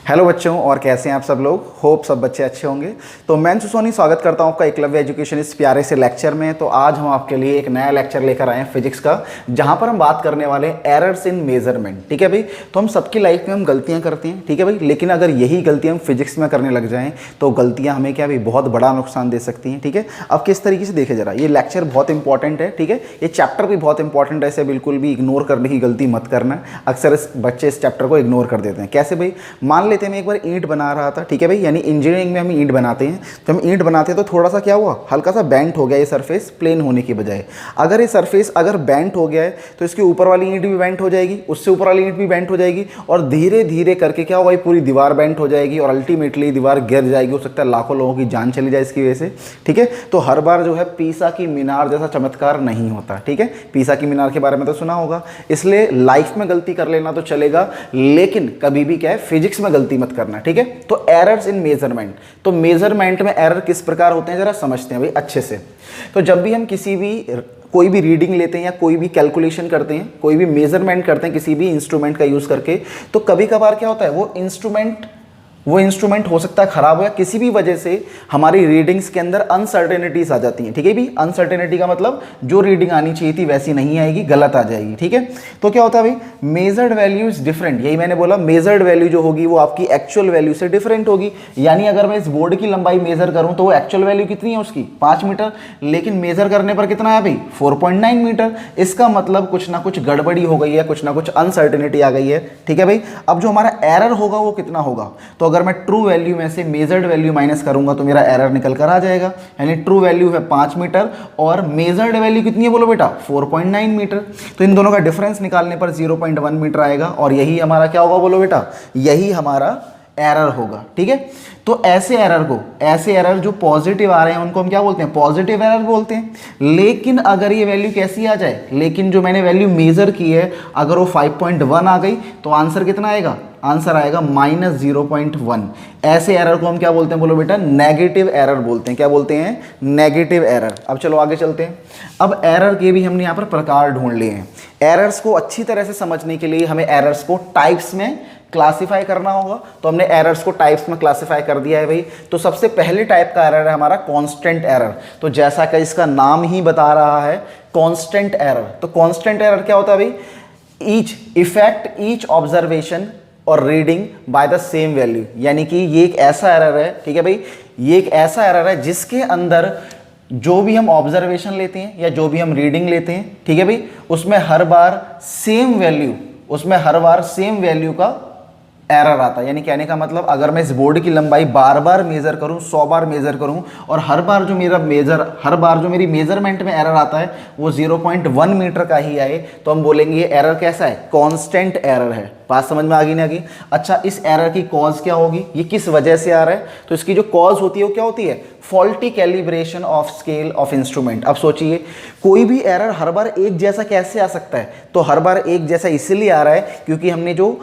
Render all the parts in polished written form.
Hello बच्चों, और कैसे हैं आप सब लोग। होप सब बच्चे अच्छे होंगे। तो मैं सोनी स्वागत करता हूं आपका एकलव्य एजुकेशन इस प्यारे से लेक्चर में। तो आज हम आपके लिए एक नया लेक्चर लेकर आए हैं फिजिक्स का, जहां पर हम बात करने वाले हैं एरर्स इन मेजरमेंट। ठीक है भाई। तो हम सबकी लाइफ में हम गलतियां करते हैं, ठीक है भाई, लेकिन अगर यही गलतियां हम फिजिक्स में करने लग जाएं तो गलतियां हमें क्या भाई बहुत बड़ा नुकसान दे सकती हैं। ठीक है, अब किस तरीके से देखे जरा, ये लेक्चर बहुत इंपॉर्टेंट है। ठीक है, ये चैप्टर भी बहुत इंपॉर्टेंट है, इसे बिल्कुल भी इग्नोर करने की गलती मत करना। अक्सर बच्चे इस चैप्टर को इग्नोर कर देते हैं। कैसे भाई, मान लेते हैं मैं एक बार ईंट बना रहा था, ठीक है भाई, यानी इंजीनियरिंग में हम ईंट बनाते हैं। तो हम ईंट बनाते हैं तो थोड़ा सा क्या हुआ, हल्का सा बेंट हो गया ये सरफेस प्लेन होने की बजाय। अगर ये सरफेस अगर बेंट हो गया है तो इसके ऊपर वाली ईंट भी बेंट हो जाएगी, उससे ऊपर वाली ईंट भी बेंट हो जाएगी, और धीरे धीरे करके क्या होगा, पूरी दीवार बेंट हो जाएगी और अल्टीमेटली दीवार गिर जाएगी। हो सकता है लाखों लोगों की जान चली जाए इसकी वजह से। ठीक है, तो हर बार जो है पीसा की मीनार जैसा चमत्कार नहीं होता। ठीक है, पीसा की मीनार के बारे में तो सुना होगा। इसलिए लाइफ में गलती कर लेना तो चलेगा, लेकिन कभी भी क्या है, फिजिक्स में गलती मत करना। ठीक है, तो एरर्स इन मेजरमेंट। तो मेजरमेंट में एरर किस प्रकार होते हैं जरा समझते हैं भाई अच्छे से। तो जब भी हम कोई भी रीडिंग लेते हैं या कोई भी कैलकुलेशन करते हैं, कोई भी मेजरमेंट करते हैं किसी भी इंस्ट्रूमेंट का यूज करके, तो कभी कभार क्या होता है, वो इंस्ट्रूमेंट हो सकता है खराब हो, या किसी भी वजह से हमारी रीडिंग्स के अंदर अनसर्टेनिटीज आ जाती हैं। ठीक है भी, अनसर्टेनिटी का मतलब जो रीडिंग आनी चाहिए थी वैसी नहीं आएगी, गलत आ जाएगी। ठीक है, तो क्या होता है भाई, मेजर्ड वैल्यू इज डिफरेंट। यही मैंने बोला, मेजर्ड वैल्यू जो होगी वो आपकी एक्चुअल वैल्यू से डिफरेंट होगी। यानी अगर मैं इस बोर्ड की लंबाई मेजर करूं तो वो एक्चुअल वैल्यू कितनी है उसकी 5 मीटर, लेकिन मेजर करने पर कितना है भाई 4.9 मीटर। इसका मतलब कुछ ना कुछ गड़बड़ी हो गई है, कुछ ना कुछ अनसर्टेनिटी आ गई है। ठीक है भाई, अब जो हमारा एरर होगा वो कितना होगा, तो अगर मैं ट्रू वैल्यू में से मेजर्ड वैल्यू माइनस करूंगा तो मेरा एरर निकल कर आ जाएगा। यानी ट्रू वैल्यू है 5 मीटर और मेजर्ड वैल्यू कितनी है बोलो बेटा 4.9 मीटर। तो इन दोनों का डिफरेंस निकालने पर 0.1 मीटर आएगा, और यही हमारा क्या होगा बोलो बेटा, यही हमारा एरर होगा। ठीक है, तो ऐसे एरर जो पॉजिटिव आ रहे हैं उनको हम क्या बोलते हैं, पॉजिटिव एरर बोलते हैं। लेकिन अगर ये वैल्यू कैसी आ जाए, लेकिन जो मैंने वैल्यू मेजर की है अगर वो 5.1 आ गई तो आंसर कितना आएगा, आंसर आएगा -0.1। ऐसे एरर को हम क्या बोलते हैं बोलो बेटा, नेगेटिव एरर बोलते हैं। क्या बोलते हैं, नेगेटिव एरर। अब चलो आगे चलते हैं। अब एरर के भी हमने यहाँ पर प्रकार ढूंढ लिए हैं। एरर्स को अच्छी तरह से समझने के लिए हमें एरर्स को टाइप्स में क्लासिफाई करना होगा। तो हमने एरर्स को टाइप्स में क्लासिफाई कर दिया है भाई। तो सबसे पहले टाइप का एरर है हमारा कांस्टेंट एरर। तो जैसा कि इसका नाम ही बता रहा है कांस्टेंट एरर। तो कांस्टेंट एरर क्या होता है भाई, ईच ऑब्जर्वेशन और reading by the same value. यानी कि ये एक ऐसा एरर है, ठीक है भाई, ये एक ऐसा एरर है जिसके अंदर जो भी हम ऑब्जर्वेशन लेते हैं या जो भी हम रीडिंग लेते हैं, ठीक है भाई, उसमें हर बार सेम वैल्यू का एरर आता है। यानी कहने का मतलब अगर मैं इस बोर्ड की लंबाई बार बार मेजर करूं, 100 बार मेजर करूं, और हर बार जो मेरी मेजरमेंट में एरर आता है वो 0.1 मीटर का ही आए, तो हम बोलेंगे ये एरर कैसा है, कांस्टेंट एरर है। बात समझ में आ गई ना आगे। अच्छा, इस एरर की कॉज क्या होगी, ये किस वजह से आ रहा है, तो इसकी जो कॉज होती है वो क्या होती है, faulty calibration of scale of instrument. अब सोचिए, कोई भी एरर हर बार एक जैसा कैसे आ सकता है, तो हर बार एक जैसा इसलिए आ रहा है क्योंकि हमने जो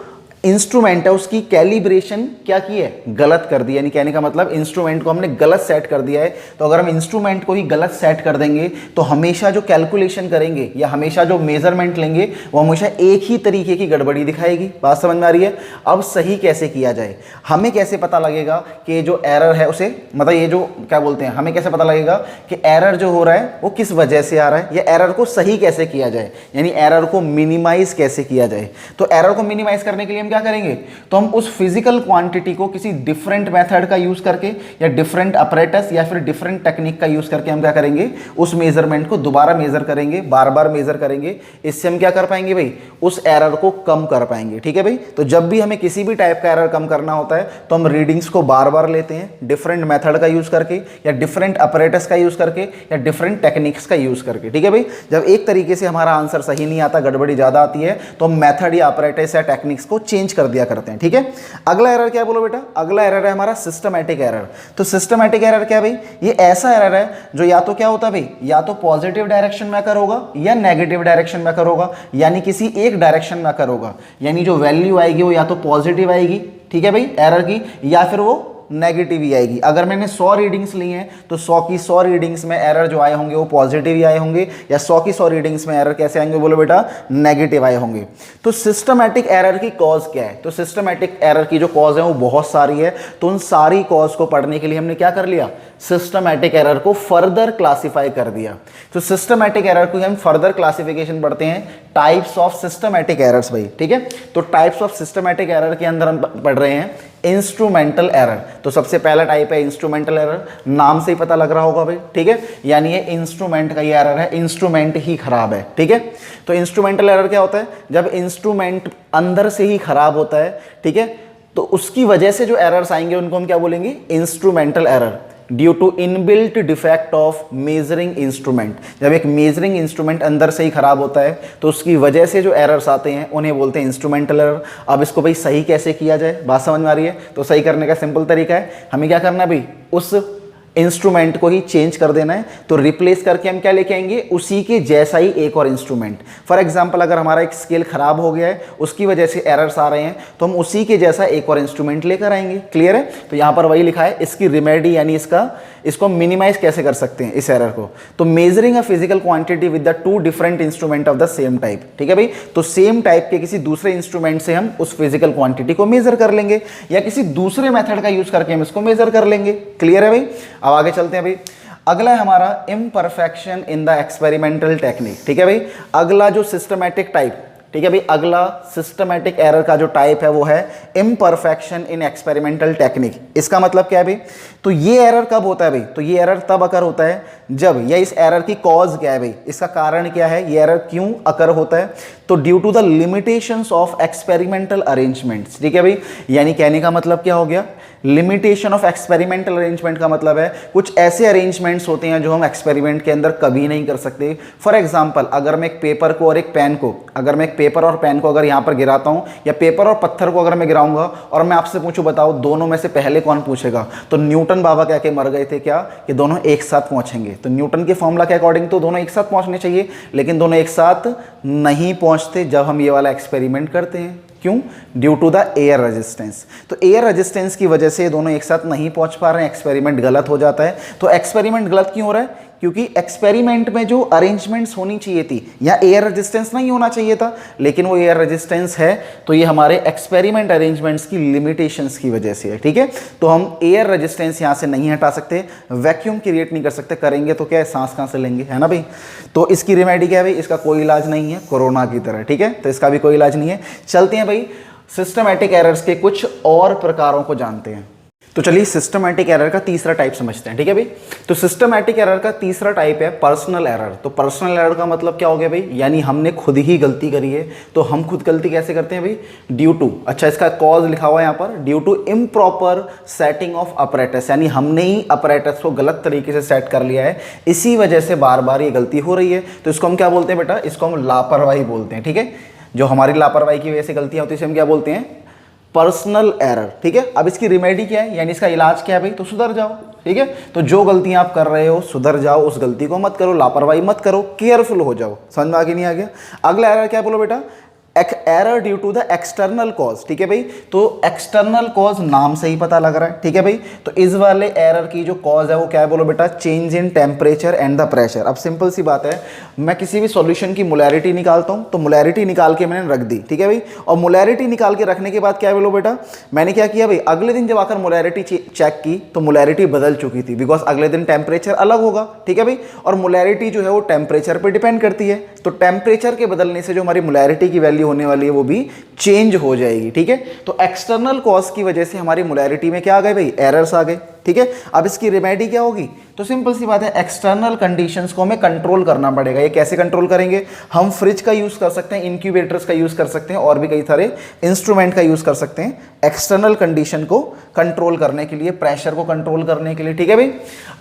इंस्ट्रूमेंट है उसकी कैलिब्रेशन क्या की है, गलत कर दी। यानी कहने का मतलब इंस्ट्रूमेंट को हमने गलत सेट कर दिया है। तो अगर हम इंस्ट्रूमेंट को ही गलत सेट कर देंगे तो हमेशा जो कैलकुलेशन करेंगे या हमेशा जो मेजरमेंट लेंगे वो हमेशा एक ही तरीके की गड़बड़ी दिखाएगी। बात समझ में आ रही है। अब सही कैसे किया जाए, हमें कैसे पता लगेगा कि जो एरर है उसे, मतलब ये जो क्या बोलते हैं, हमें कैसे पता लगेगा कि एरर जो हो रहा है वो किस वजह से आ रहा है, या एरर को सही कैसे किया जाए, यानी एरर को मिनिमाइज कैसे किया जाए। तो एरर को मिनिमाइज करने के लिए क्या करेंगे, तो हम उस फिजिकल क्वांटिटी को किसी डिफरेंट मेथड का यूज करके या डिफरेंट अपरेटस या फिर डिफरेंट टेक्निक का यूज करके हम क्या करेंगे, उस मेजरमेंट को दोबारा मेजर करेंगे, बार बार मेजर करेंगे। इससे हम क्या कर पाएंगे भाई, उस एरर को कम कर पाएंगे। ठीक है भाई, तो जब भी हमें किसी भी टाइप का एरर कम करना होता है तो हम रीडिंग्स को बार बार लेते हैं, डिफरेंट मेथड का यूज करके या डिफरेंट अपरेटस का यूज करके या डिफरेंट टेक्निक्स का यूज करके। ठीक है भाई, जब एक तरीके से हमारा आंसर सही नहीं आता, गड़बड़ी ज्यादा आती है, तो हम मेथड या अपरेटस या टेक्निक्स को चेंज कर दिया करते हैं। ठीक है, अगला एरर क्या बोलो बेटा, अगला एरर है हमारा सिस्टमैटिक एरर। तो सिस्टमैटिक एरर क्या है भाई, ये ऐसा एरर है जो या तो क्या होता है भाई, या तो पॉजिटिव डायरेक्शन में अकर होगा या नेगेटिव डायरेक्शन में अकर होगा, यानी किसी एक डायरेक्शन में अकर होगा। यानी जो वैल्यू आएगी वो या तो पॉजिटिव आएगी, ठीक है भाई, एरर की, या फिर वो नेगेटिव ही आएगी। अगर मैंने 100 रीडिंग्स ली हैं तो 100 की 100 रीडिंग्स में एरर जो आए होंगे वो पॉजिटिव ही आए होंगे, या 100 की 100 रीडिंग्स में एरर कैसे आएंगे, बोलो बेटा, नेगेटिव आए होंगे। तो सिस्टमैटिक एरर की कॉज क्या है? तो सिस्टमैटिक एरर की जो कॉज है वो बहुत सारी है। तो उन सारी कॉज को पढ़ने के लिए हमने क्या कर लिया, सिस्टमैटिक एरर को फर्दर क्लासिफाई कर दिया। तो सिस्टमैटिक एरर को हम फर्दर क्लासिफिकेशन पढ़ते हैं, टाइप्स ऑफ सिस्टमैटिक एरर्स भाई, ठीक है। तो टाइप्स ऑफ सिस्टमैटिक एरर के अंदर हम पढ़ रहे हैं इंस्ट्रूमेंटल एरर। तो सबसे पहला टाइप है इंस्ट्रूमेंटल एरर, नाम से ही पता लग रहा होगा भाई, ठीक है, यानी ये इंस्ट्रूमेंट का ही एरर है, इंस्ट्रूमेंट ही खराब है, ठीक है। तो इंस्ट्रूमेंटल एरर क्या होता है? जब इंस्ट्रूमेंट अंदर से ही खराब होता है, ठीक है, तो उसकी वजह से जो एरर्स आएंगे उनको हम क्या बोलेंगे, instrumental error, due to inbuilt defect of measuring instrument. जब एक मेजरिंग इंस्ट्रूमेंट अंदर से ही खराब होता है तो उसकी वजह से जो एरर्स आते हैं उन्हें बोलते हैं इंस्ट्रूमेंटल एरर। अब इसको भाई सही कैसे किया जाए, बात समझ में आ रही है? तो सही करने का सिंपल तरीका है, हमें क्या करना है भाई, उस इंस्ट्रूमेंट को ही चेंज कर देना है। तो रिप्लेस करके हम क्या लेके आएंगे, उसी के जैसा ही एक और इंस्ट्रूमेंट। फॉर एग्जांपल अगर हमारा एक स्केल खराब हो गया है, उसकी वजह से एरर्स आ रहे हैं, तो हम उसी के जैसा एक और इंस्ट्रूमेंट लेकर आएंगे। क्लियर है? तो यहां पर वही लिखा है, इसकी रिमेडी यानी इसको मिनिमाइज कैसे कर सकते हैं इस एरर को। तो measuring a physical quantity with the two different instrument of the same type, ठीक है भाई। तो सेम टाइप के किसी दूसरे इंस्ट्रूमेंट से हम उस फिजिकल क्वांटिटी को मेजर कर लेंगे, या किसी दूसरे मेथड का यूज करके हम इसको मेजर कर लेंगे। क्लियर है भाई? अब आगे चलते हैं भाई। अगला है हमारा imperfection in the experimental technique, ठीक है भाई। अगला जो सिस्टमैटिक टाइप, ठीक है भाई, अगला सिस्टमैटिक एरर का जो टाइप है वो है इम्परफेक्शन इन एक्सपेरिमेंटल टेक्निक। इसका मतलब क्या है भाई? तो ये एरर कब होता है भाई? तो ये एरर तब अकर होता है जब, या इस एरर की कॉज क्या है भाई, इसका कारण क्या है, ये एरर क्यों अकर होता है? तो due to the limitations of experimental arrangements, ठीक है भाई। यानी कहने का मतलब क्या हो गया, लिमिटेशन ऑफ एक्सपेरिमेंटल अरेंजमेंट का मतलब है कुछ ऐसे अरेंजमेंट्स होते हैं जो हम एक्सपेरिमेंट के अंदर कभी नहीं कर सकते। फॉर एग्जांपल अगर मैं एक पेपर को और एक पेन को, अगर मैं एक पेपर और पेन को अगर यहाँ पर गिराता हूँ, या पेपर और पत्थर को अगर मैं गिराऊंगा और मैं आपसे पूछूं बताओ दोनों में से पहले कौन पूछेगा, तो न्यूटन बाबा कह के मर गए थे क्या, कि दोनों एक साथ पहुंचेंगे। तो न्यूटन के फॉर्मूला के अकॉर्डिंग तो दोनों एक साथ पहुंचने चाहिए, लेकिन दोनों एक साथ नहीं पहुंचते जब हम ये वाला एक्सपेरिमेंट करते हैं। क्यों? Due to the air resistance. तो एयर रेजिस्टेंस की वजह से दोनों एक साथ नहीं पहुंच पा रहे हैं, एक्सपेरिमेंट गलत हो जाता है। तो एक्सपेरिमेंट गलत क्यों हो रहा है? क्योंकि एक्सपेरिमेंट में जो अरेंजमेंट्स होनी चाहिए थी, या एयर रेजिस्टेंस नहीं होना चाहिए था, लेकिन वो एयर रेजिस्टेंस है, तो ये हमारे एक्सपेरिमेंट अरेंजमेंट्स की लिमिटेशंस की वजह से है, ठीक है। तो हम एयर रेजिस्टेंस यहाँ से नहीं हटा सकते, वैक्यूम क्रिएट नहीं कर सकते, करेंगे तो क्या है, सांस कहाँ से लेंगे, है ना भाई। तो इसकी रेमेडी क्या है भाई? इसका कोई इलाज नहीं है, कोरोना की तरह, ठीक है। तो इसका भी कोई इलाज नहीं है। चलते हैं भाई सिस्टमैटिक एरर्स के कुछ और प्रकारों को जानते हैं। तो चलिए सिस्टमैटिक एरर का तीसरा टाइप समझते हैं, ठीक है भाई। तो सिस्टमैटिक एरर का तीसरा टाइप है पर्सनल एरर। तो पर्सनल एरर का मतलब क्या हो गया भाई? यानी हमने खुद ही गलती करी है। तो हम खुद गलती कैसे करते हैं भाई? ड्यू टू, अच्छा इसका कॉज लिखा हुआ है यहाँ पर, due to improper setting of apparatus, यानी हमने ही अपरेटस को गलत तरीके से सेट कर लिया है, इसी वजह से बार बार ये गलती हो रही है। तो इसको हम क्या बोलते हैं बेटा? इसको हम लापरवाही बोलते हैं, ठीक है। जो हमारी लापरवाही की वजह से गलतियां होती है, इसे हम क्या बोलते हैं? पर्सनल एरर, ठीक है। अब इसकी रेमेडी क्या है, यानी इसका इलाज क्या है भाई? तो सुधर जाओ, ठीक है। तो जो गलतियां आप कर रहे हो सुधर जाओ, उस गलती को मत करो, लापरवाही मत करो, केयरफुल हो जाओ। समझ में आगे नहीं आ गया? अगला एरर क्या बोलो बेटा? Error due to the external cause, ठीक है भाई। तो एक्सटर्नल कॉज नाम से ही पता लग रहा है, ठीक है भाई। तो इस वाले एरर की जो कॉज है वो क्या है बोलो बेटा? Change in temperature and the pressure. अब सिंपल सी बात है, मैं किसी भी सॉल्यूशन की मोलैरिटी निकालता हूं, तो मोलैरिटी निकाल के मैंने रख दी, ठीक है भाई। और मोलैरिटी निकाल के रखने के बाद क्या बोलो बेटा? मैंने क्या किया भाई? अगले दिन जब आकर मोलैरिटी चेक की तो मोलैरिटी बदल चुकी थी, बिकॉज अगले दिन टेम्परेचर अलग होगा, ठीक है भाई। और मोलैरिटी जो है वो टेम्परेचर पर डिपेंड करती है, तो टेम्परेचर के बदलने से जो हमारी मोलैरिटी की वैल्यू होने वाली है वो भी चेंज हो जाएगी, ठीक है। तो एक्सटर्नल कॉज की वजह से हमारी मोलैरिटी में क्या आ गए भाई? एरर्स आ गए, ठीक है। अब इसकी रेमेडी क्या होगी? तो सिंपल सी बात है, एक्सटर्नल कंडीशंस को हमें कंट्रोल करना पड़ेगा। ये कैसे कंट्रोल करेंगे? हम फ्रिज का यूज कर सकते हैं, इंक्यूबेटर्स का यूज कर सकते हैं, और भी कई सारे इंस्ट्रूमेंट का यूज कर सकते हैं एक्सटर्नल कंडीशन को कंट्रोल करने के लिए, प्रेशर को कंट्रोल करने के लिए, ठीक है भाई।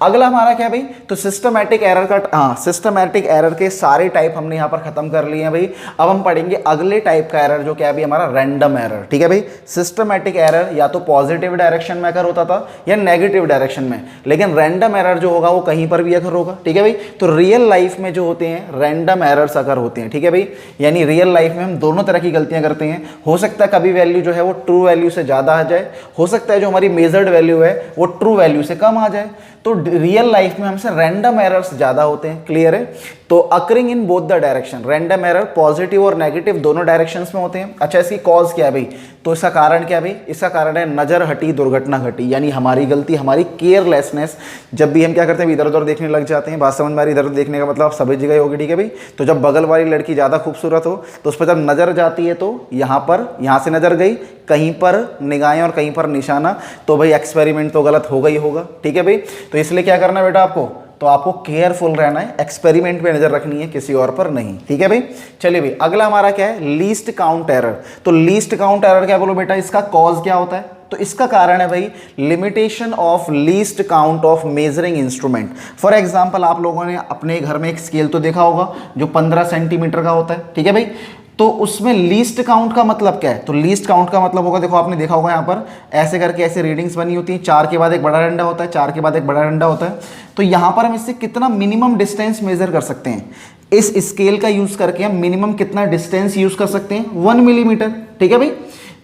अगला हमारा क्या भाई? तो सिस्टमैटिक एरर का, सिस्टमैटिक एरर के सारे टाइप हमने यहाँ पर खत्म कर लिए हैं भाई। अब हम पढ़ेंगे अगले टाइप का एरर, जो क्या है भाई? हमारा रैंडम एरर, ठीक है भाई। सिस्टमैटिक एरर या तो पॉजिटिव डायरेक्शन में अगर होता था, या नेगेटिव नेगेटिव डायरेक्शन में, लेकिन रैंडम एरर जो होगा वो कहीं पर भी अगर होगा, ठीक है भाई। तो रियल लाइफ में जो होते हैं रैंडम एरर्स अगर होते हैं, ठीक है भाई, यानी रियल लाइफ में हम दोनों तरह की गलतियां करते हैं। हो सकता है कभी वैल्यू जो है वो ट्रू वैल्यू से ज़्यादा आ जाए, हो सकता है जो हमारी मेजर्ड वैल्यू है वो ट्रू वैल्यू से कम आ जाए। तो रियल लाइफ में हमसे रैंडम एरर्स ज़्यादा होते हैं, क्लियर है। तो occurring in both the direction, random error positive और नेगेटिव दोनों डायरेक्शंस में होते हैं। अच्छा, इसकी कॉज क्या है भाई? तो इसका कारण क्या है भाई? इसका कारण है नजर हटी दुर्घटना घटी, यानी हमारी गलती, हमारी केयरलेसनेस। जब भी हम क्या करते हैं, इधर उधर देखने लग जाते हैं। बात समझ में आ रही? इधर उधर देखने का मतलब आप समझ गए होगी, ठीक है भाई। तो जब बगल वाली लड़की ज़्यादा खूबसूरत हो तो उस पर जब नज़र जाती है तो यहाँ से नज़र गई, कहीं पर निगाहें और कहीं पर निशाना, तो भाई एक्सपेरिमेंट तो गलत होगा ही होगा, ठीक है भाई। तो इसलिए क्या करना है बेटा आपको? तो आपको केयरफुल रहना है, एक्सपेरिमेंट पे नजर रखनी है, किसी और पर नहीं, ठीक है भाई। चलिए भाई, अगला हमारा क्या है? Least count error. तो लीस्ट काउंट एरर क्या बोलो बेटा? इसका कॉज क्या होता है? तो इसका कारण है भाई limitation of least count of measuring instrument. For example, आप लोगों ने अपने घर में एक स्केल तो देखा होगा जो 15 सेंटीमीटर का होता है, ठीक है भाई। तो उसमें लीस्ट काउंट का मतलब क्या है? तो लीस्ट काउंट का मतलब होगा, देखो आपने देखा होगा यहाँ पर ऐसे करके ऐसे रीडिंग्स बनी होती हैं, 4 के बाद एक बड़ा डंडा होता है, 4 के बाद एक बड़ा डंडा होता है। तो यहाँ पर हम इससे कितना मिनिमम डिस्टेंस मेजर कर सकते हैं? इस स्केल का यूज करके हम मिनिमम कितना डिस्टेंस यूज कर सकते हैं? 1 मिलीमीटर, ठीक है भाई।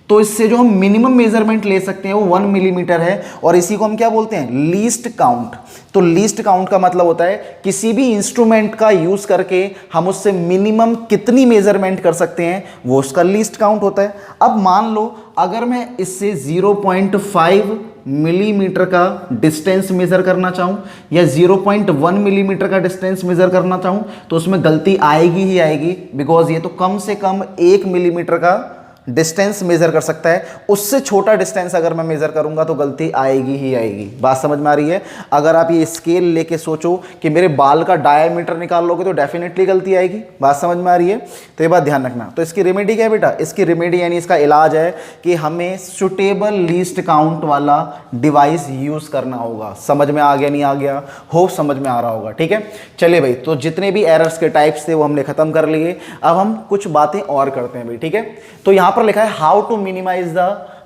तो इससे जो हम मिनिमम मेजरमेंट ले सकते हैं वो 1 मिलीमीटर है, और इसी को हम क्या बोलते हैं? Least count. तो लीस्ट काउंट का मतलब होता है किसी भी इंस्ट्रूमेंट का यूज करके हम उससे मिनिमम कितनी मेजरमेंट कर सकते हैं, वो उसका लीस्ट काउंट होता है। अब मान लो अगर मैं इससे 0.5 मिलीमीटर का डिस्टेंस मेजर करना चाहूं या 0.1 मिलीमीटर का डिस्टेंस मेजर करना चाहूं, तो उसमें गलती आएगी ही आएगी, बिकॉज ये तो कम से कम 1 मिलीमीटर का डिस्टेंस मेजर कर सकता है। उससे छोटा डिस्टेंस अगर मैं मेजर करूंगा तो गलती आएगी ही आएगी। बात समझ में आ रही है? अगर आप ये स्केल लेके सोचो कि मेरे बाल का डायमीटर निकाल लोगे तो डेफिनेटली गलती आएगी। बात समझ में आ रही है? तो ये बात ध्यान रखना। तो इसकी रेमेडी क्या है बेटा? इसकी रेमेडी यानी इसका इलाज है कि हमें सुटेबल लीस्ट काउंट वाला डिवाइस यूज करना होगा। समझ में आ गया? नहीं आ गया? होप समझ में आ रहा होगा, ठीक है। चलिए भाई, तो जितने भी एरर्स के टाइप्स थे वो हमने खत्म कर लिए। अब हम कुछ बातें और करते हैं भाई, ठीक है। तो यहाँ पर लिखा है how to minimize the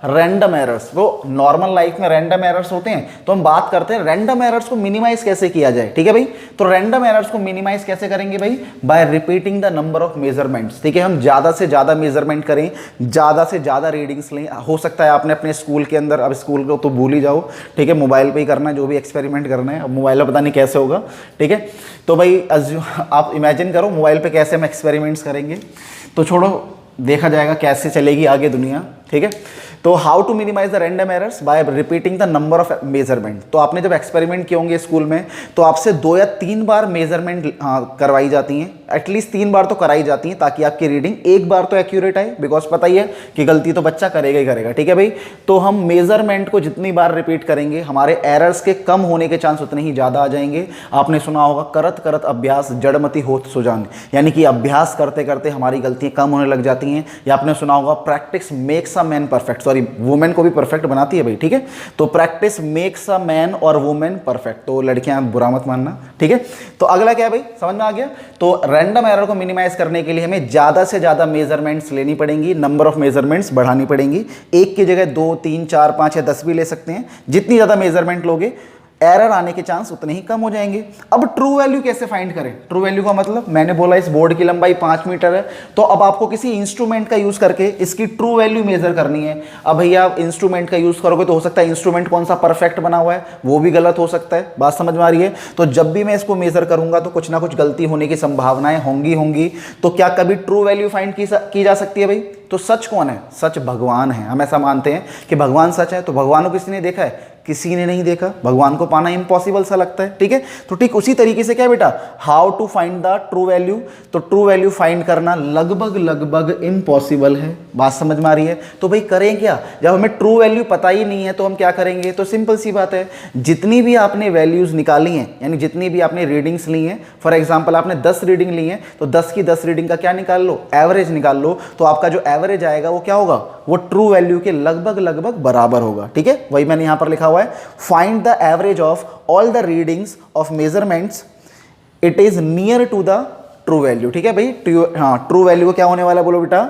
random errors. वो नॉर्मल लाइफ में रैंडम एरर्स होते हैं, तो हम बात करते हैं रैंडम एरर्स को मिनिमाइज कैसे किया जाए, ठीक है भाई। तो रैंडम एरर्स को मिनिमाइज कैसे करेंगे भाई? Bye repeating the number of measurements, ठीक है। हम ज्यादा से ज्यादा मेजरमेंट करें, ज्यादा से ज्यादा रीडिंग्स लें। हो सकता है आपने अपने स्कूल के अंदर, अब स्कूल को तो भूल ही जाओ, ठीक है, मोबाइल पे ही करना है जो भी एक्सपेरिमेंट करना है। अब मोबाइल में पता नहीं कैसे होगा, ठीक है। तो भाई आप इमेजिन करो मोबाइल पे कैसे हम एक्सपेरिमेंट्स करेंगे, तो छोड़ो, देखा जाएगा कैसे चलेगी आगे दुनिया, ठीक है। तो how to minimize the random errors by repeating the number of measurement. तो आपने जब एक्सपेरिमेंट किए होंगे स्कूल में, तो आपसे 2 या 3 बार मेजरमेंट करवाई जाती हैं, एटलीस्ट 3 बार तो कराई जाती हैं, ताकि आपकी रीडिंग एक बार तो एक्यूरेट आए, बिकॉज पता ही है कि गलती तो बच्चा करेगा ही करेगा, ठीक है भाई। तो हम मेजरमेंट को जितनी बार रिपीट करेंगे हमारे एरर्स के कम होने के चांस उतने ही ज़्यादा आ जाएंगे। आपने सुना होगा करत करत अभ्यास जड़मति होत सुजान, यानी कि अभ्यास करते करते हमारी गलतियाँ कम होने लग जाती हैं। या आपने सुना होगा practice makes a man perfect, sorry women को भी परफेक्ट बनाती है भाई, ठीक है। तो प्रैक्टिस मेक्स अ मैन और वुमेन परफेक्ट, तो लड़कियां बुरा मत मानना, ठीक है। तो अगला क्या है भाई, समझ में आ गया। तो रैंडम एरर को मिनिमाइज करने के लिए हमें ज्यादा से ज्यादा मेजरमेंट्स लेनी पड़ेंगी, नंबर ऑफ मेजरमेंट्स बढ़ानी पड़ेंगी। एक की जगह 2, 3, 4, 5 या 10 भी ले सकते हैं। जितनी ज्यादा मेजरमेंट लोगे एरर आने के चांस उतने ही कम हो जाएंगे। अब ट्रू वैल्यू कैसे फाइंड करें? ट्रू वैल्यू का मतलब मैंने बोला इस बोर्ड की लंबाई 5 मीटर है, तो अब आपको किसी इंस्ट्रूमेंट का यूज करके इसकी ट्रू वैल्यू मेजर करनी है। अब भैया आप इंस्ट्रूमेंट का यूज करोगे तो हो सकता है इंस्ट्रूमेंट कौन सा परफेक्ट बना हुआ है वो भी गलत हो सकता है। बात समझ में आ रही है? तो जब भी मैं इसको मेजर करूंगा तो कुछ ना कुछ गलती होने की संभावनाएं होंगी। तो क्या कभी ट्रू वैल्यू फाइंड की जा सकती है भाई? तो सच कौन है? सच भगवान है। हम ऐसा मानते हैं कि भगवान सच है। तो भगवान को किसी ने देखा है? किसी ने नहीं देखा। भगवान को पाना इम्पॉसिबल सा लगता है, ठीक है। तो ठीक उसी तरीके से क्या बेटा, how to find the true value. तो ट्रू वैल्यू फाइंड करना लगभग इम्पॉसिबल है। बात समझ में आ रही है? तो भाई करें क्या? जब हमें ट्रू वैल्यू पता ही नहीं है तो हम क्या करेंगे? तो सिंपल सी बात है, जितनी भी आपने वैल्यूज निकाली हैं, यानी जितनी भी आपने रीडिंग्स ली हैं, फॉर एग्जाम्पल आपने 10 रीडिंग ली हैं, तो 10 की 10 रीडिंग का क्या निकाल लो? एवरेज निकाल लो। तो आपका जो एवरेज आएगा वो क्या होगा? वो ट्रू वैल्यू के लगभग बराबर होगा, ठीक है। वही मैंने यहां पर लिखा हुआ है, find the average of all the readings of measurements, it is near to the true value, ठीक है भाई। हाँ, ट्रू वैल्यू को क्या होने वाला है बोलो बेटा?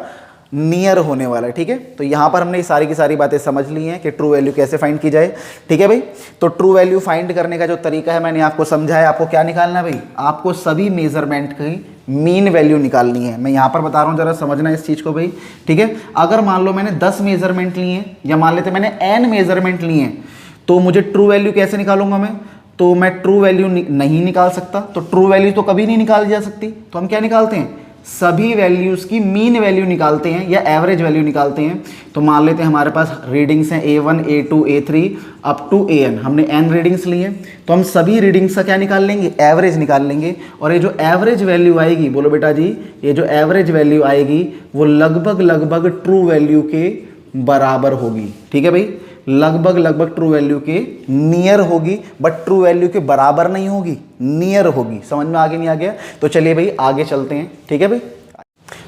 नियर होने वाला है। ठीक है, तो यहाँ पर हमने सारी की सारी बातें समझ ली हैं कि ट्रू वैल्यू कैसे फाइंड की जाए। ठीक है भाई, तो ट्रू वैल्यू फाइंड करने का जो तरीका है मैंने आपको समझाया। आपको क्या निकालना है भाई, आपको सभी मेजरमेंट की मीन वैल्यू निकालनी है। मैं यहाँ पर बता रहा हूँ, जरा समझना इस चीज़ को भाई। ठीक है, अगर मान लो मैंने 10 मेजरमेंट लिए हैं, या मान लेते मैंने n मेजरमेंट लिए हैं, तो मुझे ट्रू वैल्यू कैसे निकालूंगा मैं, तो मैं ट्रू वैल्यू नहीं निकाल सकता। तो ट्रू वैल्यू तो कभी नहीं निकाली जा सकती, तो हम क्या निकालते हैं, सभी वैल्यूज़ की मीन वैल्यू निकालते हैं या एवरेज वैल्यू निकालते हैं। तो मान लेते हैं हमारे पास रीडिंग्स हैं A1 A2 A3 up to AN, हमने n रीडिंग्स ली हैं, तो हम सभी रीडिंग्स का क्या निकाल लेंगे, एवरेज निकाल लेंगे। और ये जो एवरेज वैल्यू आएगी, बोलो बेटा जी, ये जो एवरेज वैल्यू आएगी वो लगभग ट्रू वैल्यू के बराबर होगी। ठीक है भाई, लगभग ट्रू वैल्यू के नियर होगी, बट ट्रू वैल्यू के बराबर नहीं होगी, नियर होगी। समझ में आगे नहीं आ गया? तो चलिए भाई आगे चलते हैं। ठीक है भाई,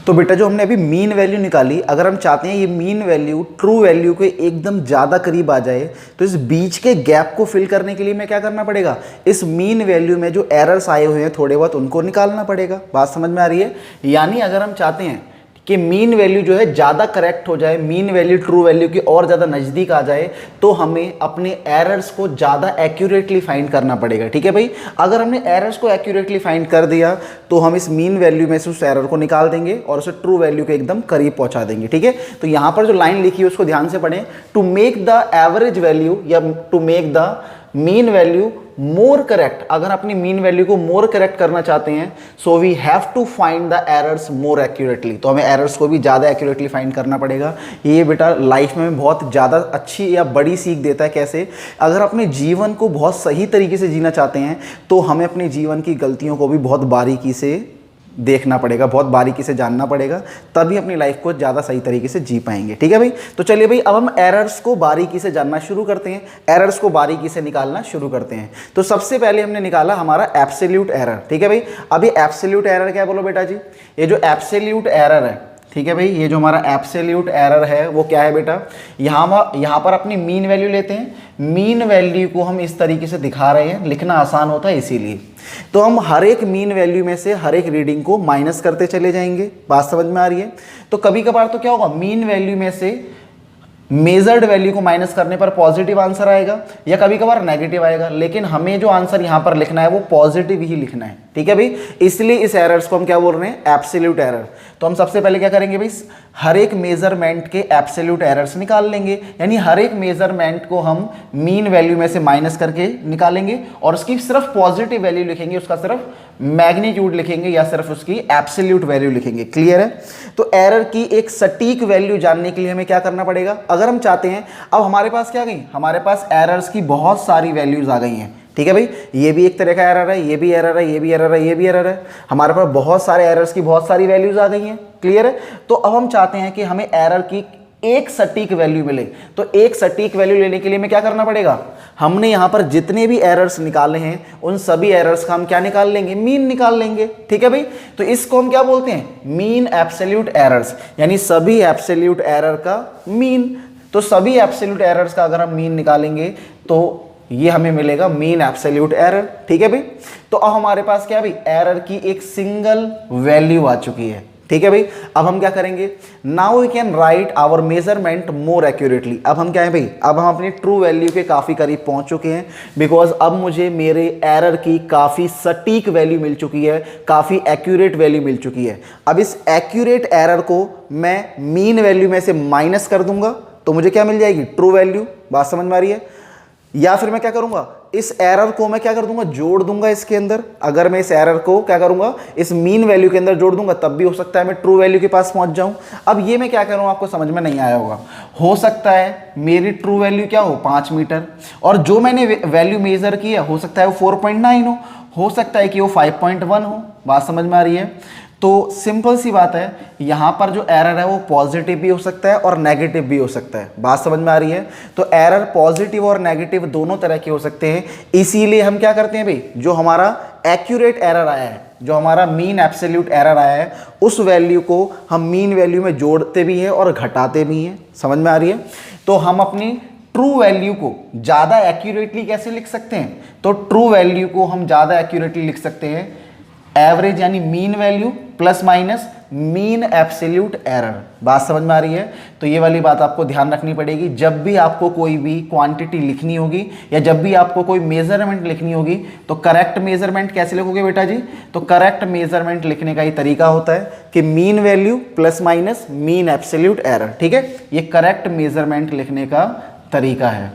तो बेटा जो हमने अभी मीन वैल्यू निकाली, अगर हम चाहते हैं ये मीन वैल्यू ट्रू वैल्यू के एकदम ज़्यादा करीब आ जाए, तो इस बीच के गैप को फिल करने के लिए मैं क्या करना पड़ेगा, इस मीन वैल्यू में जो एरर्स आए हुए हैं थोड़े बहुत उनको निकालना पड़ेगा। बात समझ में आ रही है? यानी अगर हम चाहते हैं कि मीन वैल्यू जो है ज़्यादा करेक्ट हो जाए, मीन वैल्यू ट्रू वैल्यू की और ज़्यादा नज़दीक आ जाए, तो हमें अपने एरर्स को ज़्यादा एक्यूरेटली फाइंड करना पड़ेगा। ठीक है भाई, अगर हमने एरर्स को एक्यूरेटली फाइंड कर दिया तो हम इस मीन वैल्यू में से उस एरर को निकाल देंगे और उसे ट्रू वैल्यू के एकदम करीब पहुंचा देंगे। ठीक है, तो यहाँ पर जो लाइन लिखी है उसको ध्यान से पढ़ें, to make the average value या to make the mean value more correct. अगर अपनी मीन वैल्यू को मोर करेक्ट करना चाहते हैं, so we have to find the errors more accurately, तो हमें एरर्स को भी ज़्यादा एक्यूरेटली फाइंड करना पड़ेगा। ये बेटा लाइफ में बहुत ज़्यादा अच्छी या बड़ी सीख देता है। कैसे? अगर अपने जीवन को बहुत सही तरीके से जीना चाहते हैं तो हमें अपने जीवन की गलतियों को भी बहुत बारीकी से देखना पड़ेगा, बहुत बारीकी से जानना पड़ेगा, तभी अपनी लाइफ को ज़्यादा सही तरीके से जी पाएंगे। ठीक है भाई, तो चलिए भाई अब हम एरर्स को बारीकी से जानना शुरू करते हैं, एरर्स को बारीकी से निकालना शुरू करते हैं। तो सबसे पहले हमने निकाला हमारा एब्सोल्यूट एरर। ठीक है भाई, अभी एब्सोल्यूट एरर क्या है बोलो बेटा जी, ये जो एब्सोल्यूट एरर है, ठीक है भाई, ये जो हमारा एब्सोल्यूट एरर है वो क्या है बेटा, यहाँ पर अपनी मीन वैल्यू लेते हैं, मीन वैल्यू को हम इस तरीके से दिखा रहे हैं, लिखना आसान होता है इसीलिए। तो हम हर एक मीन वैल्यू में से हर एक रीडिंग को माइनस करते चले जाएंगे। बात समझ में आ रही है? तो कभी कभार तो क्या होगा, मीन वैल्यू में से मेजर्ड वैल्यू को माइनस करने पर पॉजिटिव आंसर आएगा या कभी कभार नेगेटिव आएगा, लेकिन हमें जो आंसर यहां पर लिखना है वो पॉजिटिव ही लिखना है। ठीक है भाई, इसलिए इस एरर्स को हम क्या बोल रहे हैं, एब्सोल्यूट एरर। तो हम सबसे पहले क्या करेंगे भाई, हर एक मेजरमेंट के एब्सोल्यूट एरर्स निकाल लेंगे, यानी हर एक मेजरमेंट को हम मीन वैल्यू में से माइनस करके निकालेंगे और उसकी सिर्फ पॉजिटिव वैल्यू लिखेंगे, उसका सिर्फ मैग्नीट्यूड लिखेंगे या सिर्फ उसकी एब्सोल्यूट वैल्यू लिखेंगे। क्लियर है? तो एरर की एक सटीक वैल्यू जानने के लिए हमें क्या करना पड़ेगा, अगर हम चाहते हैं, अब हमारे पास क्या गई, हमारे पास एरर्स की बहुत सारी वैल्यूज आ गई हैं। ठीक है भाई, ये भी एक तरह का एरर है, ये भी एरर है, ये भी एरर है, ये भी एरर है, हमारे पास बहुत सारे एरर्स की बहुत सारी वैल्यूज आ गई हैं। क्लियर है? तो अब हम चाहते हैं कि हमें एरर की एक सटीक वैल्यू मिले, तो एक सटीक वैल्यू लेने के लिए हमें क्या करना पड़ेगा, हमने यहां पर जितने भी एरर्स निकाले हैं उन सभी एरर्स का हम क्या निकाल लेंगे, मीन निकाल लेंगे। ठीक है भाई, तो इसको हम क्या बोलते हैं, मीन एब्सोल्यूट एरर्स, यानी सभी एब्सोल्यूट एरर का मीन। तो सभी एब्सोल्यूट एरर्स का अगर हम मीन निकालेंगे तो ये हमें मिलेगा मीन एब्सोल्यूट एरर। ठीक है भाई, तो अब हमारे पास क्या भाई, एरर की एक सिंगल वैल्यू आ चुकी है। ठीक है भाई, अब हम क्या करेंगे, now we can write our measurement more accurately. अब हम क्या है भाई, अब हम अपनी ट्रू वैल्यू के काफ़ी करीब पहुंच चुके हैं, बिकॉज अब मुझे मेरे एरर की काफ़ी सटीक वैल्यू मिल चुकी है, काफ़ी एक्यूरेट वैल्यू मिल चुकी है। अब इस एक्यूरेट एरर को मैं मीन वैल्यू में से माइनस कर दूंगा तो मुझे क्या मिल जाएगी, ट्रू वैल्यू। बात समझ में आ रही है? या फिर मैं क्या करूंगा, इस एरर को मैं क्या कर दूंगा, जोड़ दूंगा इसके अंदर। अगर मैं इस एरर को क्या करूंगा, इस मीन वैल्यू के अंदर जोड़ दूंगा, तब भी हो सकता है मैं ट्रू वैल्यू के पास पहुंच जाऊं। अब ये मैं क्या करूं, आपको समझ में नहीं आया होगा। हो सकता है मेरी ट्रू वैल्यू क्या हो, 5 मीटर, और जो मैंने वैल्यू मेजर की है हो सकता है वो 4.9 हो सकता है कि वो 5.1 हो। बात समझ में आ रही है? तो सिंपल सी बात है, यहाँ पर जो एरर है वो पॉजिटिव भी हो सकता है और नेगेटिव भी हो सकता है। बात समझ में आ रही है? तो एरर पॉजिटिव और नेगेटिव दोनों तरह के हो सकते हैं। इसीलिए हम क्या करते हैं भाई, जो हमारा एक्यूरेट एरर आया है, जो हमारा मीन एब्सोल्यूट एरर आया है, उस वैल्यू को हम मीन वैल्यू में जोड़ते भी हैं और घटाते भी हैं। समझ में आ रही है? तो हम अपनी ट्रू वैल्यू को ज़्यादा एक्यूरेटली कैसे लिख सकते हैं, तो ट्रू वैल्यू को हम ज़्यादा एक्यूरेटली लिख सकते हैं एवरेज यानी mean value plus minus mean absolute error. बात समझ में आ रही है? तो ये वाली बात आपको ध्यान रखनी पड़ेगी जब भी आपको कोई भी क्वांटिटी लिखनी होगी या जब भी आपको कोई मेजरमेंट लिखनी होगी। तो करेक्ट मेजरमेंट कैसे लिखोगे बेटा जी? तो करेक्ट मेजरमेंट लिखने का ही तरीका होता है कि mean value plus minus mean absolute error. ठीक है, ये करेक्ट मेजरमेंट लिखने का तरीका है।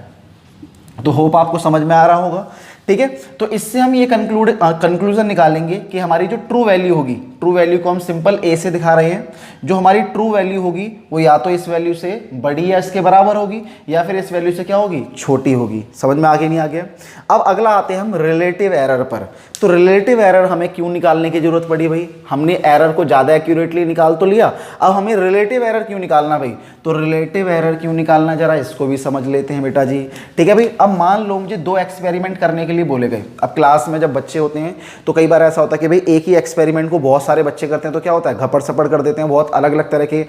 तो होप आपको समझ में आ रहा होगा। ठीक है, तो इससे हम ये कंक्लूजन निकालेंगे कि हमारी जो ट्रू वैल्यू होगी, ट्रू वैल्यू को हम सिंपल ए से दिखा रहे हैं, जो हमारी ट्रू वैल्यू होगी वो या तो इस वैल्यू से बड़ी या इसके बराबर होगी या फिर इस वैल्यू से क्या होगी, छोटी होगी। समझ में आगे नहीं आ गया? अब अगला आते हैं हम रिलेटिव एरर पर। तो रिलेटिव एरर हमें क्यों निकालने की जरूरत पड़ी भाई? हमने एरर को ज़्यादा एक्यूरेटली निकाल तो लिया, अब हमें रिलेटिव एरर क्यों निकालना भाई? तो रिलेटिव एरर क्यों निकालना, जरा इसको भी समझ लेते हैं बेटा जी। ठीक है भाई, अब मान लो मुझे 2 एक्सपेरिमेंट करने के लिए बोले गए। अब क्लास में जब बच्चे होते हैं तो कई बार ऐसा होता है कि भाई एक ही एक्सपेरिमेंट को बहुत सारे बच्चे करते हैं, तो क्या होता है, घपड़ सपड़ कर देते हैं, बहुत अलग अलग तरह के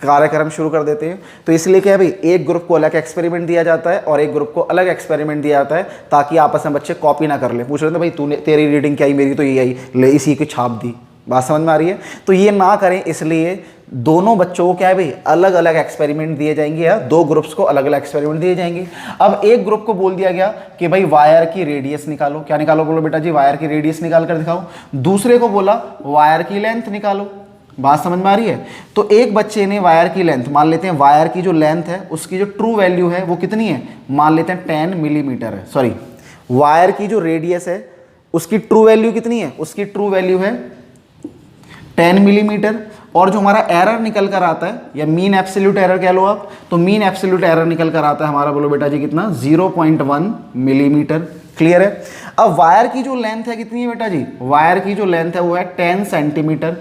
कार्यक्रम शुरू कर देते हैं। तो इसलिए क्या है भाई, एक ग्रुप को अलग एक्सपेरिमेंट दिया जाता है और एक ग्रुप को अलग एक्सपेरिमेंट दिया जाता है, ताकि आपस में बच्चे कॉपी ना कर ले। पूछ रहे थे भाई तूने, तेरी रीडिंग क्या आई, मेरी तो ये आई, ले इसी की छाप दी। बात समझ में आ रही है? तो ये ना करें, इसलिए दोनों बच्चों को क्या है भाई, अलग अलग एक्सपेरिमेंट दिए जाएंगे या 2 ग्रुप्स को अलग अलग एक्सपेरिमेंट दिए जाएंगे। अब एक ग्रुप को बोल दिया गया कि भाई वायर की रेडियस निकालो। क्या निकालो बोलो बेटा जी? वायर की रेडियस निकाल कर दिखाओ। दूसरे को बोला वायर की लेंथ निकालो। बात समझ में आ रही है? तो एक बच्चे ने वायर की लेंथ, मान लेते हैं वायर की जो लेंथ है उसकी जो ट्रू वैल्यू है वो कितनी है, मान लेते हैं 10 मिलीमीटर है। सॉरी, वायर की जो रेडियस है उसकी ट्रू वैल्यू कितनी है, उसकी ट्रू वैल्यू है 10 मिलीमीटर। और जो हमारा एरर निकल कर आता है, या मीन एब्सोल्यूट एरर कह लो आप, तो मीन एब्सोल्यूट एरर निकल कर आता है हमारा, बोलो बेटा जी कितना, 0.1 मिलीमीटर। क्लियर है? अब वायर की जो लेंथ है कितनी है बेटा जी? वायर की जो लेंथ है वो है 10 सेंटीमीटर।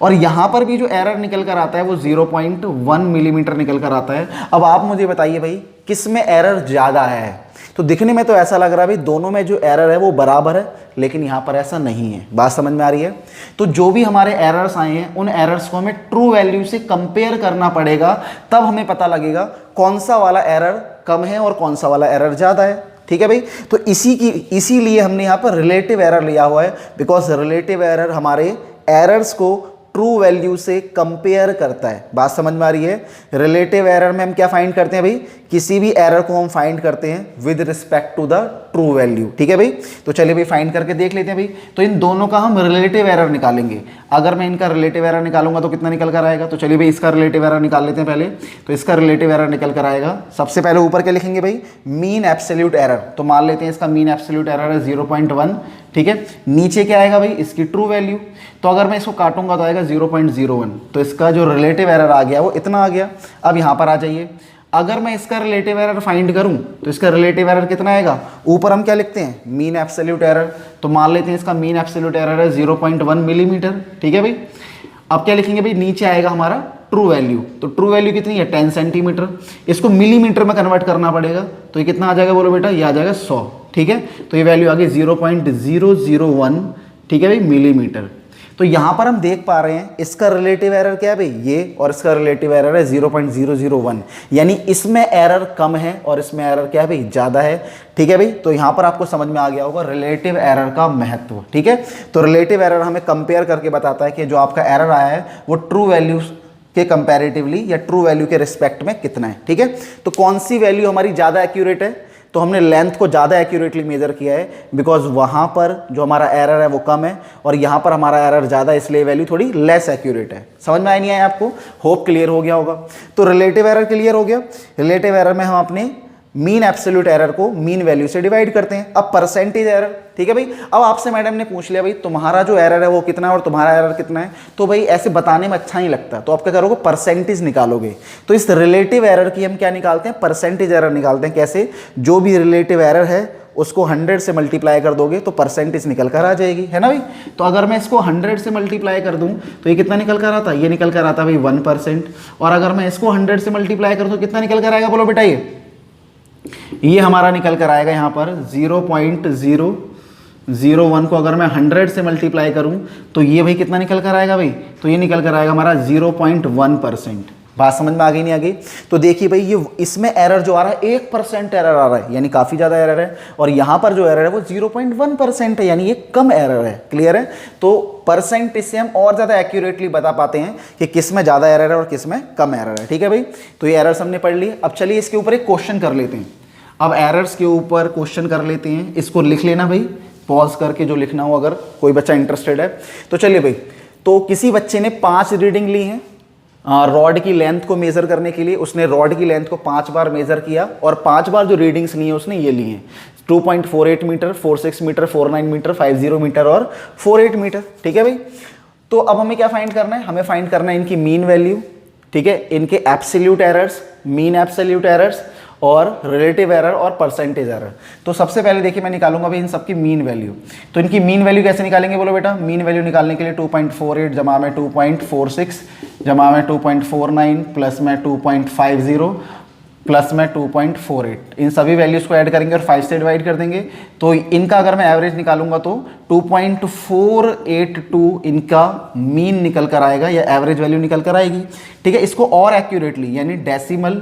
और यहां पर भी जो एरर निकल कर आता है वो 0.1 मिलीमीटर निकल कर आता है। अब आप मुझे बताइए भाई किस में एरर ज्यादा है? तो दिखने में तो ऐसा लग रहा है भाई दोनों में जो एरर है वो बराबर है, लेकिन यहां पर ऐसा नहीं है। बात समझ में आ रही है? तो जो भी हमारे एरर्स आए हैं उन एरर्स को हमें ट्रू वैल्यू से कंपेयर करना पड़ेगा, तब हमें पता लगेगा कौन सा वाला एरर कम है और कौन सा वाला एरर ज्यादा है। ठीक है भाई, तो इसीलिए हमने यहां पर रिलेटिव एरर लिया हुआ है, बिकॉज रिलेटिव एरर हमारे एरर्स को ट्रू वैल्यू से कंपेयर करता है। बात समझ में आ रही है? रिलेटिव एरर में हम क्या फाइंड करते हैं भाई, किसी भी एरर को हम फाइंड करते हैं with respect to the true value. ठीक है भाई, तो चलिए भाई फाइंड करके देख लेते हैं भाई। तो इन दोनों का हम रिलेटिव एरर निकालेंगे। अगर मैं इनका रिलेटिव एरर निकालूंगा तो कितना निकल कर आएगा? तो चलिए भाई इसका रिलेटिव एरर निकाल लेते हैं पहले। तो इसका रिलेटिव एरर निकल कर आएगा, सबसे पहले ऊपर क्या लिखेंगे भाई, मीन एब्सोल्यूट एरर। तो मान लेते हैं इसका मीन एब्सोल्यूट एरर है 0.1। ठीक है, नीचे क्या आएगा भाई, इसकी ट्रू वैल्यू। तो अगर मैं इसको काटूंगा तो आएगा 0.01। तो इसका जो रिलेटिव एरर आ गया वो इतना आ गया। अब यहाँ पर आ जाइए, अगर मैं इसका रिलेटिव एरर फाइंड करूं तो इसका रिलेटिव एरर कितना आएगा? ऊपर हम क्या लिखते हैं, मीन एब्सोल्यूट एरर। तो मान लेते हैं इसका मीन एब्सोल्यूट एरर है 0.1 मिलीमीटर। ठीक है भाई, अब क्या लिखेंगे भाई, नीचे आएगा हमारा ट्रू वैल्यू। तो ट्रू वैल्यू कितनी है, 10 सेंटीमीटर। इसको मिलीमीटर में कन्वर्ट करना पड़ेगा, तो ये कितना आ जाएगा बोलो बेटा, ये आ जाएगा 100। ठीक है, तो ये वैल्यू आ गई 0.001। ठीक है भाई, मिलीमीटर। तो यहां पर हम देख पा रहे हैं इसका रिलेटिव एरर क्या है भाई, ये, और इसका रिलेटिव एरर है 0.001, यानी इसमें एरर कम है और इसमें एरर क्या है भाई, ज्यादा है। ठीक है भाई, तो यहां पर आपको समझ में आ गया होगा रिलेटिव एरर का महत्व। ठीक है, तो रिलेटिव एरर हमें कंपेयर करके बताता है कि जो आपका एरर आया है वो ट्रू वैल्यू के कंपैरेटिवली या ट्रू वैल्यू के रिस्पेक्ट में कितना है। ठीक है, तो कौन सी वैल्यू हमारी ज़्यादा एक्यूरेट है? तो हमने लेंथ को ज़्यादा एक्यूरेटली मेजर किया है, बिकॉज वहाँ पर जो हमारा एरर है वो कम है और यहाँ पर हमारा एरर ज़्यादा, इसलिए वैल्यू थोड़ी लेस एक्यूरेट है। समझ में आया नहीं आया आपको? होप क्लियर हो गया होगा। तो रिलेटिव एरर क्लियर हो गया। रिलेटिव एरर में हम अपने मीन एब्सोल्यूट एरर को मीन वैल्यू से डिवाइड करते हैं। अब परसेंटेज एरर, ठीक है भाई, अब आपसे मैडम ने पूछ लिया भाई तुम्हारा जो एरर है वो कितना है और तुम्हारा एरर कितना है, तो भाई ऐसे बताने में अच्छा नहीं लगता, तो आप क्या करोगे, परसेंटेज निकालोगे। तो इस रिलेटिव एरर की हम क्या निकालते हैं, परसेंटेज एरर निकालते हैं। कैसे? जो भी रिलेटिव एरर है उसको 100 से मल्टीप्लाई कर दोगे तो परसेंटेज निकल कर आ जाएगी, है ना भाई। तो अगर मैं इसको 100 से मल्टीप्लाई कर दूं तो ये कितना निकल कर आता है, ये निकल कर आता है भाई 1%। और अगर मैं इसको 100 से मल्टीप्लाई कर दूं कितना निकल कर आएगा, बोलो बेटा, ये हमारा निकल कर आएगा यहाँ पर 0.001 को अगर मैं 100 से मल्टीप्लाई करूं तो ये भाई कितना निकल कर आएगा भाई, तो ये निकल कर आएगा हमारा 0.1%। बात समझ में आ गई नहीं आ गई? तो देखिए भाई ये इसमें एरर जो आ रहा है 1% एरर आ रहा है, यानी काफ़ी ज़्यादा एरर है। और यहाँ पर जो एरर है वो 0.1% है, यानी ये कम एरर है। क्लियर है? तो परसेंट इससे हम और ज़्यादा एक्यूरेटली बता पाते हैं कि किस में ज़्यादा एरर है और किस में कम एरर है। ठीक है भाई, तो ये एरर्स हमने पढ़ लिए। अब चलिए इसके ऊपर एक क्वेश्चन कर लेते हैं। अब एरर्स के ऊपर क्वेश्चन कर लेते हैं, इसको लिख लेना भाई, पॉज करके जो लिखना हो अगर कोई बच्चा इंटरेस्टेड है तो। चलिए भाई, तो किसी बच्चे ने 5 रीडिंग ली हैं रॉड की लेंथ को मेजर करने के लिए। उसने रॉड की लेंथ को 5 बार मेजर किया और 5 बार जो रीडिंग्स ली हैं उसने ये ली हैं 2.48 मीटर, 46 मीटर, 49 मीटर, 50 मीटर और 48 मीटर। ठीक है भाई, तो अब हमें क्या फाइंड करना है? हमें फाइंड करना है इनकी मीन वैल्यू, ठीक है, इनके absolute errors, mean absolute errors और रिलेटिव एरर और परसेंटेज एरर। तो सबसे पहले देखिए मैं निकालूंगा भाई इन सबकी मीन वैल्यू। तो इनकी मीन वैल्यू कैसे निकालेंगे बोलो बेटा? मीन वैल्यू निकालने के लिए 2.48 जमा में 2.46 जमा में 2.49 प्लस में 2.50 प्लस में 2.48, इन सभी वैल्यूज को ऐड करेंगे और 5 से डिवाइड कर देंगे। तो इनका अगर मैं एवरेज निकालूंगा तो 2.482 इनका मीन निकल कर आएगा या एवरेज वैल्यू निकल कर आएगी। ठीक है, इसको और एक्यूरेटली यानी decimal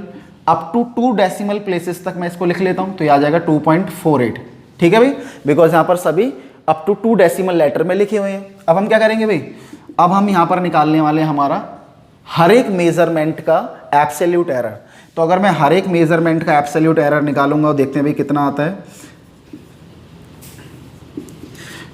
up to 2 decimal places तक मैं इसको लिख लेता हूं तो ये आ जाएगा 2.48। ठीक है भाई, बिकॉज यहां पर सभी अप टू 2 डेसिमल लेटर में लिखे हुए हैं। अब हम क्या करेंगे भाई? अब हम यहां पर निकालने वाले हैं हमारा हर एक मेजरमेंट का एब्सोल्यूट एरर। तो अगर मैं हर एक मेजरमेंट का एब्सोल्यूट एरर निकालूंगा और देखते हैं भाई कितना आता है।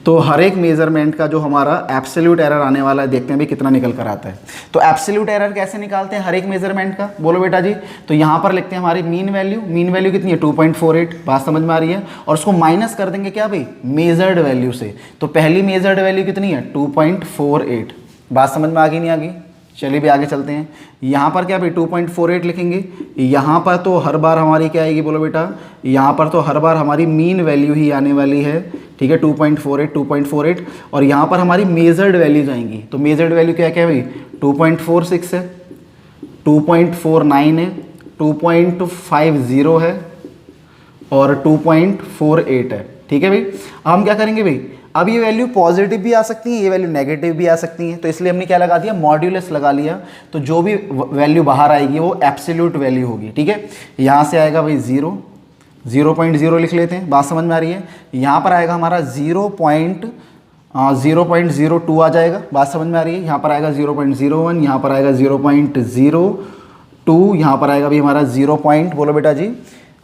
तो हर एक मेजरमेंट का जो हमारा एब्सोल्यूट एरर आने वाला है, देखते हैं भी कितना निकल कर आता है। तो एब्सोल्यूट एरर कैसे निकालते हैं हर एक मेजरमेंट का? बोलो बेटा जी। तो यहाँ पर लिखते हैं हमारी मीन वैल्यू। मीन वैल्यू कितनी है? 2.48। बात समझ में आ रही है? और उसको माइनस कर देंगे क्या भाई? मेजर्ड वैल्यू से। तो पहली मेजर्ड वैल्यू कितनी है? 2.48। बात समझ में आ गई नहीं आ गई? चलिए भी आगे चलते हैं। यहाँ पर क्या भाई 2.48 लिखेंगे। यहाँ पर तो हर बार हमारी क्या आएगी बोलो बेटा? यहाँ पर तो हर बार हमारी मीन वैल्यू ही आने वाली है। ठीक है, 2.48 और यहाँ पर हमारी मेजर्ड वैल्यूज आएंगी। तो मेजर्ड वैल्यू क्या क्या है भाई? 2.46 है, 2.49 है, 2.50 है और 2.48 है। ठीक है भाई, अब हम क्या करेंगे भाई? अब ये वैल्यू पॉजिटिव भी आ सकती है, ये वैल्यू नेगेटिव भी आ सकती है। तो इसलिए हमने क्या लगा दिया? मॉड्यूलस लगा लिया। तो जो भी वैल्यू बाहर आएगी वो एब्सोल्यूट वैल्यू होगी। ठीक है, यहाँ से आएगा भाई 0.0 लिख लेते हैं। बात समझ में आ रही है? यहाँ पर आएगा हमारा 0.02 आ जाएगा। बात समझ में आ रही है? यहाँ पर आएगा 0.01, यहाँ पर आएगा 0.02, यहाँ पर आएगा भी हमारा 0. बोलो बेटा जी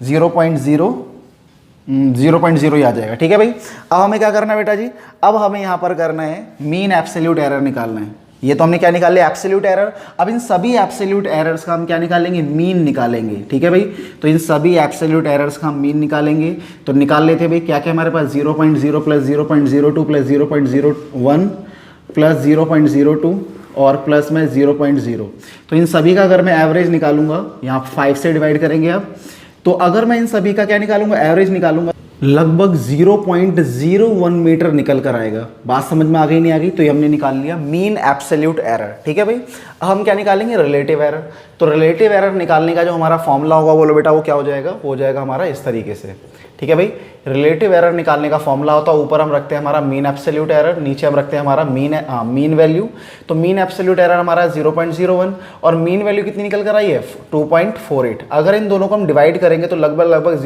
0.0 ही आ जाएगा। ठीक है भाई, अब हमें क्या करना है बेटा जी? अब हमें यहाँ पर करना है मीन एब्सोल्यूट एरर निकालना है। ये तो हमने क्या निकाल लिया? Absolute error. अब इन सभी एब्सोल्यूट एरर्स का हम क्या निकालेंगे? मीन निकालेंगे। ठीक है भाई, तो इन सभी एब्सोल्यूट एरर्स का हम मीन निकालेंगे। तो निकाल लेते हैं भाई, क्या क्या हमारे पास? 0.0 प्लस 0.02 प्लस 0.01 प्लस 0.02 और प्लस में 0.0। तो इन सभी का अगर मैं एवरेज निकालूंगा, यहाँ 5 से डिवाइड करेंगे अब, तो अगर मैं इन सभी का क्या निकालूंगा? एवरेज निकालूंगा, लगभग 0.01 मीटर निकल कर आएगा। बात समझ में आ गई नहीं आ गई? तो ये हमने निकाल लिया मीन एब्सोल्यूट एरर। ठीक है भाई, अब हम क्या निकालेंगे? Relative error. तो रिलेटिव एरर निकालने का जो हमारा फॉर्मूला होगा बोलो बेटा, वो क्या हो जाएगा? हो जाएगा हमारा इस तरीके से। ठीक है भाई, रिलेटिव एरर निकालने का फॉर्मूला होता है, ऊपर हम रखते हैं हमारा मीन एब्सोल्यूट एरर, नीचे हम रखते हैं हमारा मीन वैल्यू। तो मीन एब्सोल्यूट एरर हमारा 0.01 और मीन वैल्यू कितनी निकल कर आई है? 2.48। अगर इन दोनों को हम डिवाइड करेंगे तो लगभग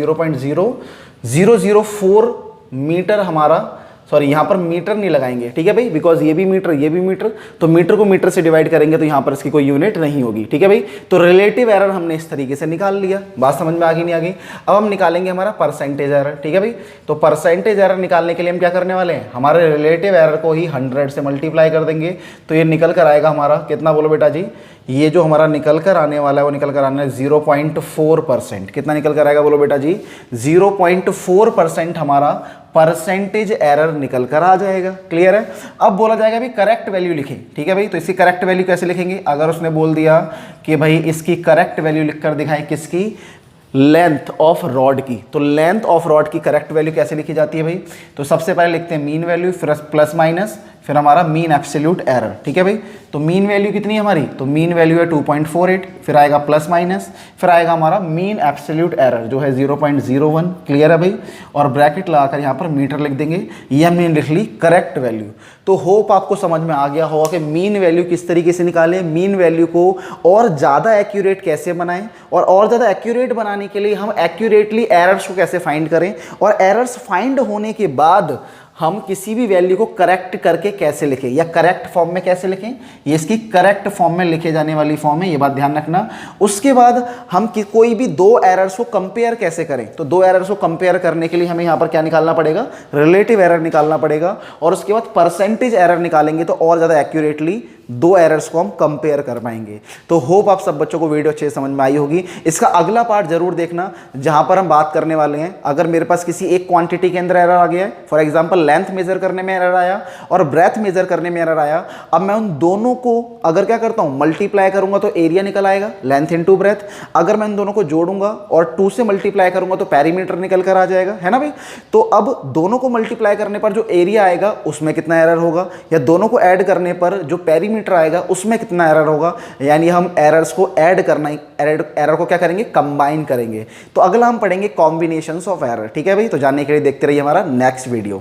0.0004 मीटर हमारा, सॉरी यहाँ पर मीटर नहीं लगाएंगे। ठीक है भाई, बिकॉज ये भी मीटर, तो मीटर को मीटर से डिवाइड करेंगे तो यहाँ पर इसकी कोई यूनिट नहीं होगी। ठीक है भाई, तो रिलेटिव एरर हमने इस तरीके से निकाल लिया। बात समझ में आ गई नहीं आ गई? अब हम निकालेंगे हमारा परसेंटेज एरर। ठीक है भाई, तो परसेंटेज एरर निकालने के लिए हम क्या करने वाले हैं? हमारे रिलेटिव एरर को ही 100 से मल्टीप्लाई कर देंगे। तो ये निकल कर आएगा हमारा कितना बोलो बेटा जी? ये जो हमारा निकल कर आने वाला है वो निकल कर आना है 0.4%। कितना निकल कर आएगा बोलो बेटा जी? 0.4% हमारा परसेंटेज एरर निकल कर आ जाएगा। क्लियर है? अब बोला जाएगा भाई करेक्ट वैल्यू लिखें। ठीक है भाई, तो इसकी करेक्ट वैल्यू कैसे लिखेंगे? अगर उसने बोल दिया कि भाई इसकी करेक्ट वैल्यू लिखकर दिखाएं किसकी? लेंथ ऑफ रॉड की। तो लेंथ ऑफ रॉड की करेक्ट वैल्यू कैसे लिखी जाती है भाई? तो सबसे पहले लिखते हैं मीन वैल्यू, फिर प्लस माइनस, फिर हमारा मीन एब्सोल्यूट एरर, ठीक है भाई। तो मीन वैल्यू कितनी है हमारी, तो मीन वैल्यू है 2.48, फिर आएगा प्लस माइनस, फिर आएगा हमारा मीन एब्सोल्यूट एरर जो है 0.01, क्लियर है भाई। और ब्रैकेट लगाकर यहाँ पर मीटर लिख देंगे, ये हमने लिख ली करेक्ट वैल्यू। तो होप आपको समझ में आ गया होगा कि मीन वैल्यू किस तरीके से निकालें, मीन वैल्यू को और ज़्यादा एक्यूरेट कैसे बनाएं, और ज़्यादा एक्यूरेट बनाने के लिए हम एक्यूरेटली एरर्स को कैसे फाइंड करें, और एरर्स फाइंड होने के बाद हम किसी भी वैल्यू को करेक्ट करके कैसे लिखें, या करेक्ट फॉर्म में कैसे लिखें, ये इसकी करेक्ट फॉर्म में लिखे जाने वाली फॉर्म है, ये बात ध्यान रखना। उसके बाद हम कोई भी दो एरर्स को कंपेयर कैसे करें, तो दो एरर्स को कंपेयर करने के लिए हमें यहाँ पर क्या निकालना पड़ेगा, रिलेटिव एरर निकालना पड़ेगा, और उसके बाद परसेंटेज एरर निकालेंगे तो और ज़्यादा एक्यूरेटली दो एरर्स को हम कंपेयर कर पाएंगे। तो होप आप सब बच्चों को वीडियो अच्छे से समझ में आई होगी। इसका अगला पार्ट जरूर देखना जहां पर हम बात करने वाले हैं, अगर मेरे पास किसी एक क्वांटिटी के अंदर एरर आ गया है, फॉर एग्जांपल लेंथ मेजर करने में एरर आया और ब्रेथ मेजर करने में एरर आया, अब मैं उन दोनों को अगर क्या करता हूं मल्टीप्लाई करूंगा तो एरिया निकल आएगा, लेंथ इनटू ब्रेथ। अगर मैं इन दोनों को जोड़ूंगा और 2 से मल्टीप्लाई करूंगा तो पेरीमीटर निकल कर आ जाएगा, है ना भाई। तो अब दोनों को मल्टीप्लाई करने पर जो एरिया आएगा उसमें कितना एरर होगा, या दोनों को ऐड करने पर जो पेरीमीटर आएगा उसमें कितना एरर होगा, यानी हम एरर्स को ऐड करना, एरर को क्या करेंगे, कंबाइन करेंगे। तो अगला हम पढ़ेंगे कॉम्बिनेशंस ऑफ एरर, ठीक है भाई। तो जानने के लिए देखते रहिए हमारा नेक्स्ट वीडियो।